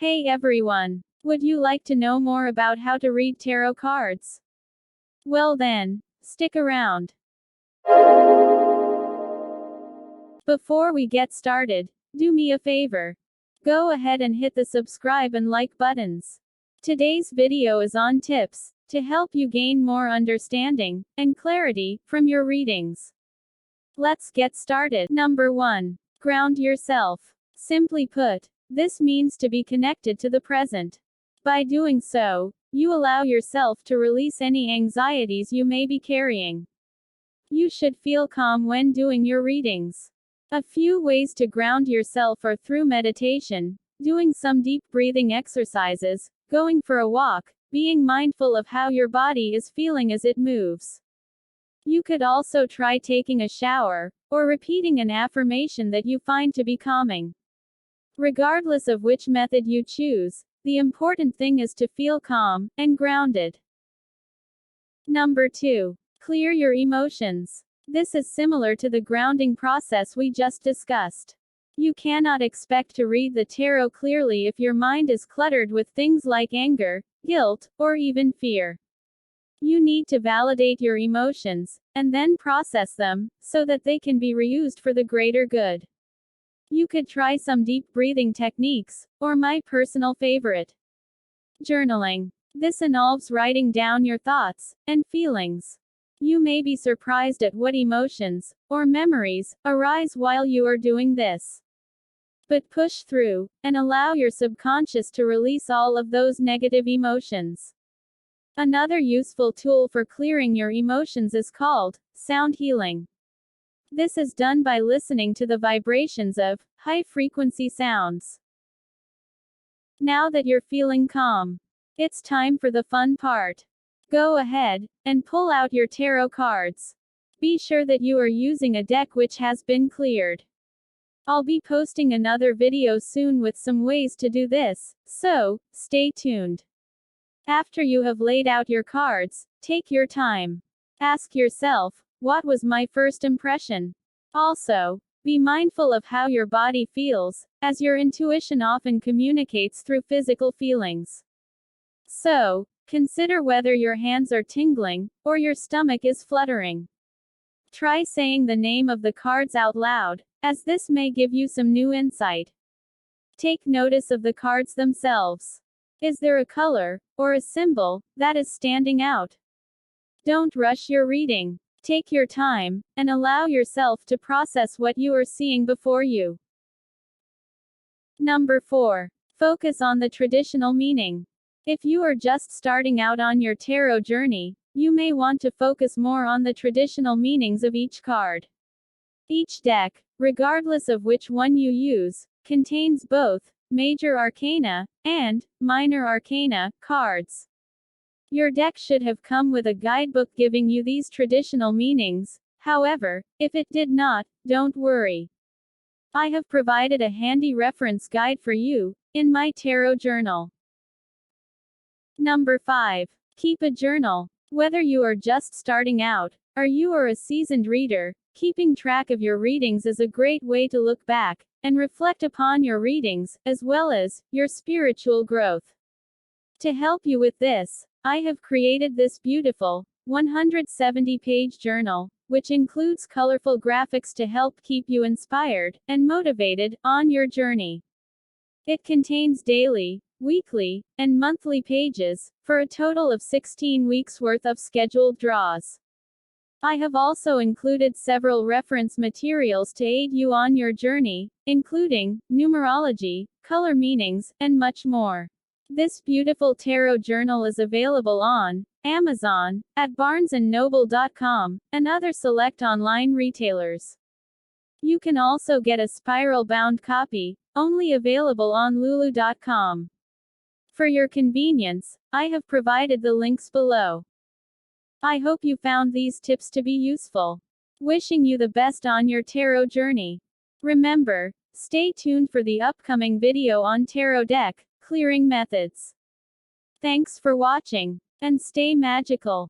Hey everyone! Would you like to know more about how to read tarot cards? Well then, stick around. Before we get started, do me a favor. Go ahead and hit the subscribe and like buttons. Today's video is on tips to help you gain more understanding and clarity from your readings. Let's get started. Number 1. Ground yourself. Simply put, this means to be connected to the present. By doing so, you allow yourself to release any anxieties you may be carrying. You should feel calm when doing your readings. A few ways to ground yourself are through meditation, doing some deep breathing exercises, going for a walk, being mindful of how your body is feeling as it moves. You could also try taking a shower, or repeating an affirmation that you find to be calming. Regardless of which method you choose, the important thing is to feel calm and grounded. Number 2. Clear your emotions. This is similar to the grounding process we just discussed. You cannot expect to read the tarot clearly if your mind is cluttered with things like anger, guilt, or even fear. You need to validate your emotions, and then process them, so that they can be reused for the greater good. You could try some deep breathing techniques, or my personal favorite, journaling. This involves writing down your thoughts and feelings. You may be surprised at what emotions, or memories, arise while you are doing this. But push through, and allow your subconscious to release all of those negative emotions. Another useful tool for clearing your emotions is called sound healing. This is done by listening to the vibrations of high-frequency sounds. Now that you're feeling calm, it's time for the fun part. Go ahead and pull out your tarot cards. Be sure that you are using a deck which has been cleared. I'll be posting another video soon with some ways to do this, so stay tuned. After you have laid out your cards, take your time. Ask yourself, what was my first impression? Also, be mindful of how your body feels, as your intuition often communicates through physical feelings. So, consider whether your hands are tingling, or your stomach is fluttering. Try saying the name of the cards out loud, as this may give you some new insight. Take notice of the cards themselves. Is there a color, or a symbol, that is standing out? Don't rush your reading. Take your time, and allow yourself to process what you are seeing before you. Number 4. Focus on the traditional meaning. If you are just starting out on your tarot journey, you may want to focus more on the traditional meanings of each card. Each deck, regardless of which one you use, contains both major arcana and minor arcana cards. Your deck should have come with a guidebook giving you these traditional meanings. However, if it did not, don't worry. I have provided a handy reference guide for you in my tarot journal. Number 5. Keep a journal. Whether you are just starting out, or you are a seasoned reader, keeping track of your readings is a great way to look back and reflect upon your readings, as well as your spiritual growth. To help you with this, I have created this beautiful 170-page journal, which includes colorful graphics to help keep you inspired and motivated on your journey. It contains daily, weekly, and monthly pages, for a total of 16 weeks worth of scheduled draws. I have also included several reference materials to aid you on your journey, including numerology, color meanings, and much more. This beautiful tarot journal is available on Amazon, at barnesandnoble.com, and other select online retailers. You can also get a spiral-bound copy, only available on lulu.com. For your convenience, I have provided the links below. I hope you found these tips to be useful. Wishing you the best on your tarot journey. Remember, stay tuned for the upcoming video on tarot deck clearing methods. Thanks for watching, and stay magical.